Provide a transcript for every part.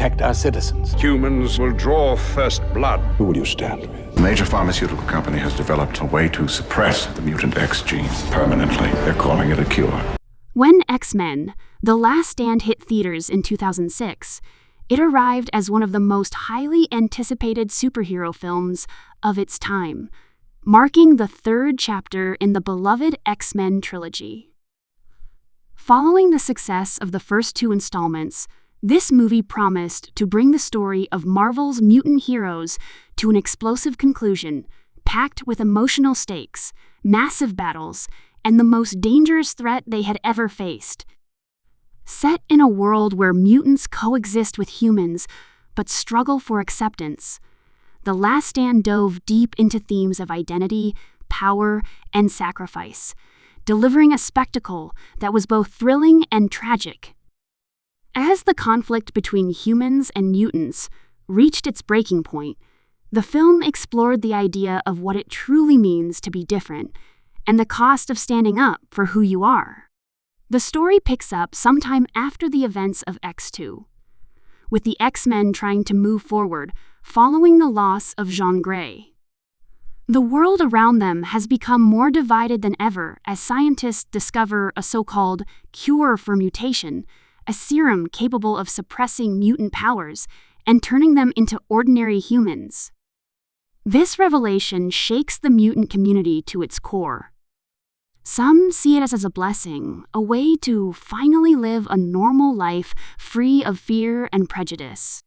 protect our citizens. Humans will draw first blood. Who will you stand with? A major pharmaceutical company has developed a way to suppress the mutant X gene permanently. They're calling it a cure. When X-Men: The Last Stand hit theaters in 2006, it arrived as one of the most highly anticipated superhero films of its time, marking the third chapter in the beloved X-Men trilogy. Following the success of the first two installments, this movie promised to bring the story of Marvel's mutant heroes to an explosive conclusion, packed with emotional stakes, massive battles, and the most dangerous threat they had ever faced. Set in a world where mutants coexist with humans but struggle for acceptance, The Last Stand dove deep into themes of identity, power, and sacrifice, delivering a spectacle that was both thrilling and tragic. As the conflict between humans and mutants reached its breaking point, the film explored the idea of what it truly means to be different and the cost of standing up for who you are. The story picks up sometime after the events of X2, with the X-Men trying to move forward following the loss of Jean Grey. The world around them has become more divided than ever as scientists discover a so-called cure for mutation, a serum capable of suppressing mutant powers and turning them into ordinary humans. This revelation shakes the mutant community to its core. Some see it as a blessing, a way to finally live a normal life free of fear and prejudice.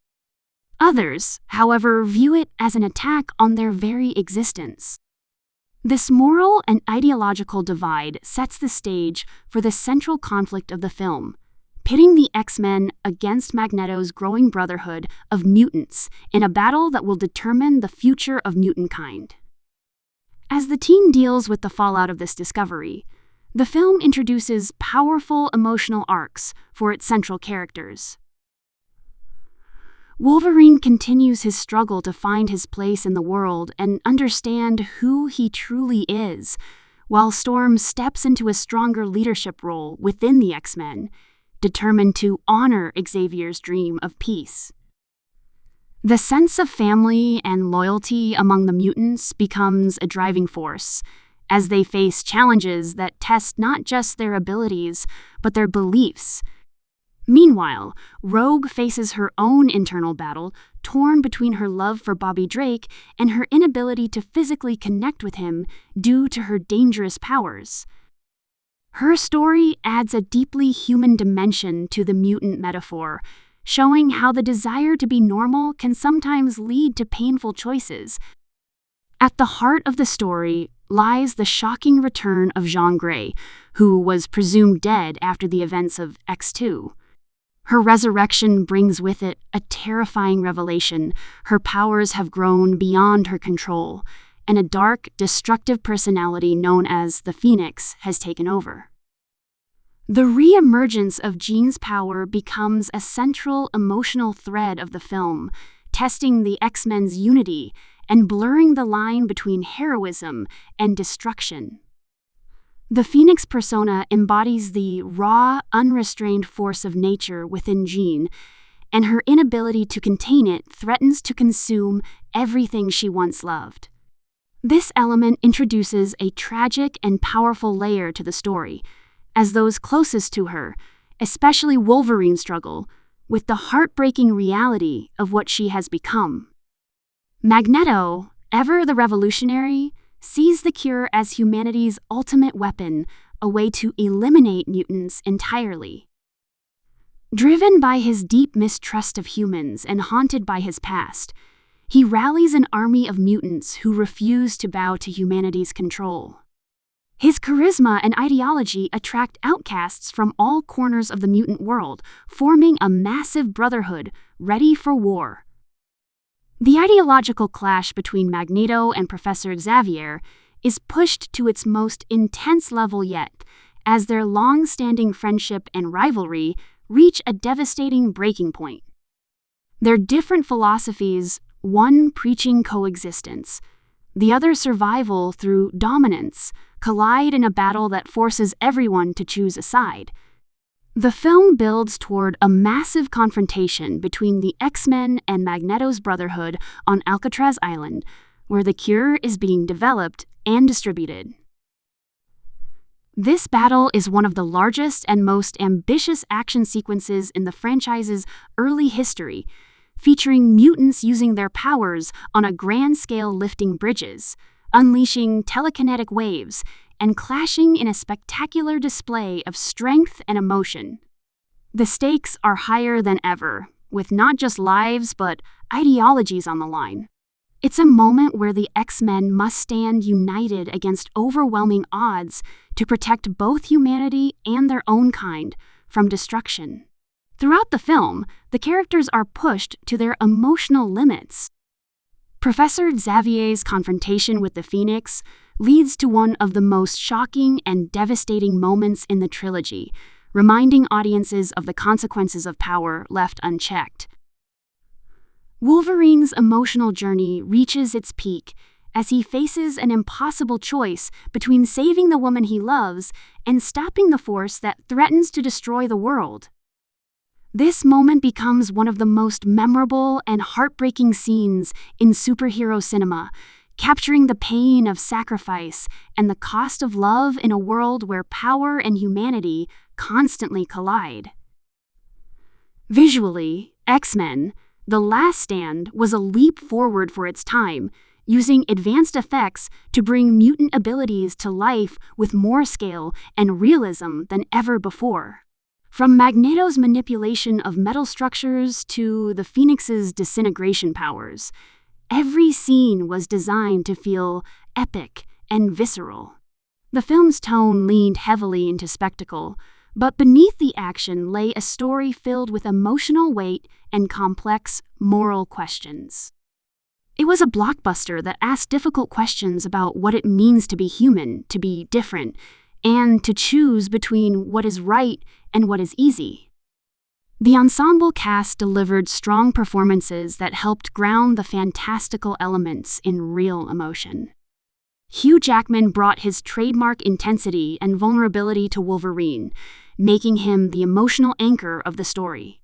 Others, however, view it as an attack on their very existence. This moral and ideological divide sets the stage for the central conflict of the film, pitting the X-Men against Magneto's growing brotherhood of mutants in a battle that will determine the future of mutant kind. As the team deals with the fallout of this discovery, the film introduces powerful emotional arcs for its central characters. Wolverine continues his struggle to find his place in the world and understand who he truly is, while Storm steps into a stronger leadership role within the X-Men, determined to honor Xavier's dream of peace. The sense of family and loyalty among the mutants becomes a driving force as they face challenges that test not just their abilities, but their beliefs. Meanwhile, Rogue faces her own internal battle, torn between her love for Bobby Drake and her inability to physically connect with him due to her dangerous powers. Her story adds a deeply human dimension to the mutant metaphor, showing how the desire to be normal can sometimes lead to painful choices. At the heart of the story lies the shocking return of Jean Grey, who was presumed dead after the events of X2. Her resurrection brings with it a terrifying revelation. Her powers have grown beyond her control, and a dark, destructive personality known as the Phoenix has taken over. The re-emergence of Jean's power becomes a central emotional thread of the film, testing the X-Men's unity and blurring the line between heroism and destruction. The Phoenix persona embodies the raw, unrestrained force of nature within Jean, and her inability to contain it threatens to consume everything she once loved. This element introduces a tragic and powerful layer to the story, as those closest to her, especially Wolverine, struggle with the heartbreaking reality of what she has become. Magneto, ever the revolutionary, sees the cure as humanity's ultimate weapon, a way to eliminate mutants entirely. Driven by his deep mistrust of humans and haunted by his past, he rallies an army of mutants who refuse to bow to humanity's control. His charisma and ideology attract outcasts from all corners of the mutant world, forming a massive brotherhood ready for war. The ideological clash between Magneto and Professor Xavier is pushed to its most intense level yet, as their long-standing friendship and rivalry reach a devastating breaking point. Their different philosophies, one preaching coexistence, the other survival through dominance, collide in a battle that forces everyone to choose a side. The film builds toward a massive confrontation between the X-Men and Magneto's Brotherhood on Alcatraz Island, where the cure is being developed and distributed. This battle is one of the largest and most ambitious action sequences in the franchise's early history, featuring mutants using their powers on a grand scale lifting bridges, unleashing telekinetic waves, and clashing in a spectacular display of strength and emotion. The stakes are higher than ever, with not just lives but ideologies on the line. It's a moment where the X-Men must stand united against overwhelming odds to protect both humanity and their own kind from destruction. Throughout the film, the characters are pushed to their emotional limits. Professor Xavier's confrontation with the Phoenix leads to one of the most shocking and devastating moments in the trilogy, reminding audiences of the consequences of power left unchecked. Wolverine's emotional journey reaches its peak as he faces an impossible choice between saving the woman he loves and stopping the force that threatens to destroy the world. This moment becomes one of the most memorable and heartbreaking scenes in superhero cinema, capturing the pain of sacrifice and the cost of love in a world where power and humanity constantly collide. Visually, X-Men: The Last Stand was a leap forward for its time, using advanced effects to bring mutant abilities to life with more scale and realism than ever before. From Magneto's manipulation of metal structures to the Phoenix's disintegration powers, every scene was designed to feel epic and visceral. The film's tone leaned heavily into spectacle, but beneath the action lay a story filled with emotional weight and complex moral questions. It was a blockbuster that asked difficult questions about what it means to be human, to be different, and to choose between what is right and what is easy. The ensemble cast delivered strong performances that helped ground the fantastical elements in real emotion. Hugh Jackman brought his trademark intensity and vulnerability to Wolverine, making him the emotional anchor of the story.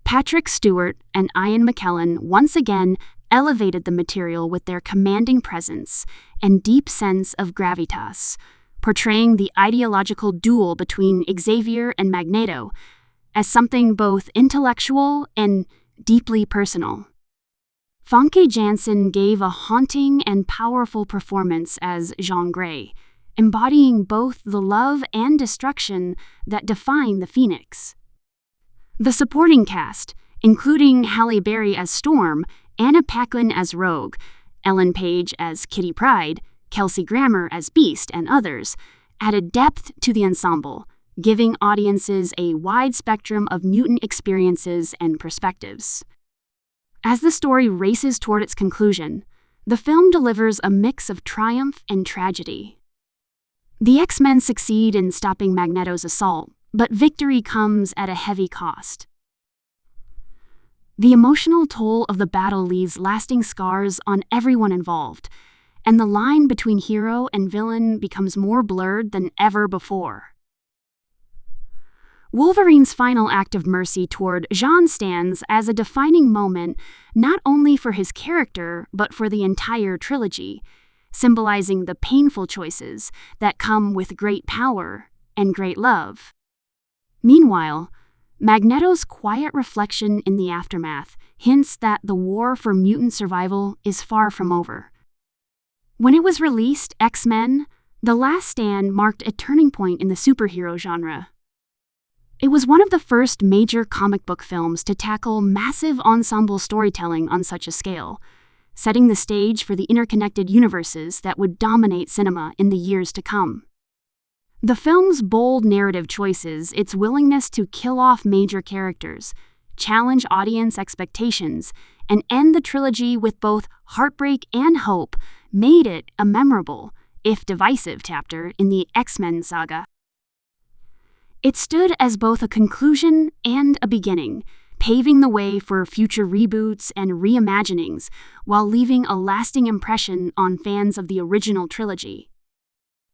Patrick Stewart and Ian McKellen once again elevated the material with their commanding presence and deep sense of gravitas, portraying the ideological duel between Xavier and Magneto as something both intellectual and deeply personal. Famke Janssen gave a haunting and powerful performance as Jean Grey, embodying both the love and destruction that define the Phoenix. The supporting cast, including Halle Berry as Storm, Anna Paquin as Rogue, Ellen Page as Kitty Pryde, Kelsey Grammer as Beast, and others, added depth to the ensemble, giving audiences a wide spectrum of mutant experiences and perspectives. As the story races toward its conclusion, the film delivers a mix of triumph and tragedy. The X-Men succeed in stopping Magneto's assault, but victory comes at a heavy cost. The emotional toll of the battle leaves lasting scars on everyone involved, and the line between hero and villain becomes more blurred than ever before. Wolverine's final act of mercy toward Jean stands as a defining moment not only for his character but for the entire trilogy, symbolizing the painful choices that come with great power and great love. Meanwhile, Magneto's quiet reflection in the aftermath hints that the war for mutant survival is far from over. When it was released, X-Men: The Last Stand marked a turning point in the superhero genre. It was one of the first major comic book films to tackle massive ensemble storytelling on such a scale, setting the stage for the interconnected universes that would dominate cinema in the years to come. The film's bold narrative choices, its willingness to kill off major characters, challenge audience expectations, and end the trilogy with both heartbreak and hope, made it a memorable, if divisive, chapter in the X-Men saga. It stood as both a conclusion and a beginning, paving the way for future reboots and reimaginings while leaving a lasting impression on fans of the original trilogy.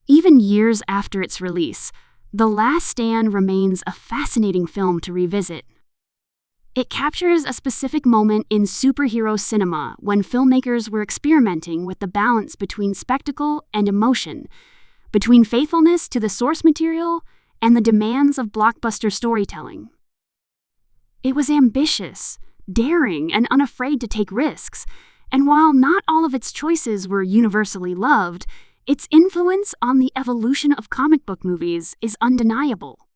Even years after its release, The Last Stand remains a fascinating film to revisit. It captures a specific moment in superhero cinema when filmmakers were experimenting with the balance between spectacle and emotion, between faithfulness to the source material and the demands of blockbuster storytelling. It was ambitious, daring, and unafraid to take risks, and while not all of its choices were universally loved, its influence on the evolution of comic book movies is undeniable.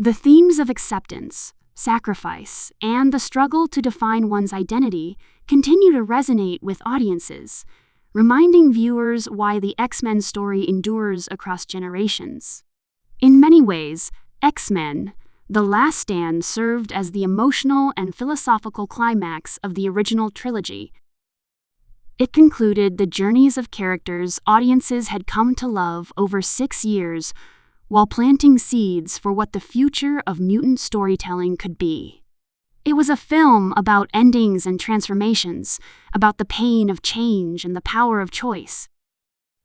The themes of acceptance, sacrifice, and the struggle to define one's identity continue to resonate with audiences, reminding viewers why the X-Men story endures across generations. In many ways, X-Men: The Last Stand served as the emotional and philosophical climax of the original trilogy. It concluded the journeys of characters audiences had come to love over 6 years, while planting seeds for what the future of mutant storytelling could be. It was a film about endings and transformations, about the pain of change and the power of choice.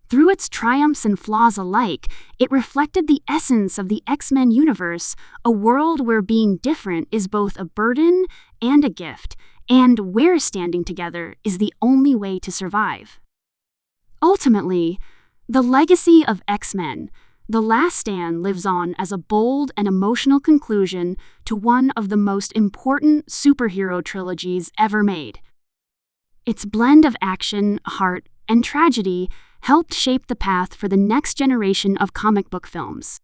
Through its triumphs and flaws alike, it reflected the essence of the X-Men universe, a world where being different is both a burden and a gift, and where standing together is the only way to survive. Ultimately, the legacy of X-Men: The Last Stand lives on as a bold and emotional conclusion to one of the most important superhero trilogies ever made. Its blend of action, heart, and tragedy helped shape the path for the next generation of comic book films.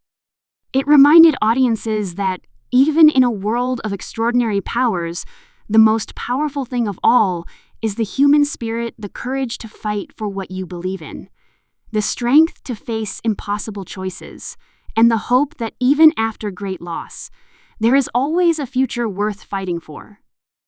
It reminded audiences that, even in a world of extraordinary powers, the most powerful thing of all is the human spirit, the courage to fight for what you believe in, the strength to face impossible choices, and the hope that even after great loss, there is always a future worth fighting for.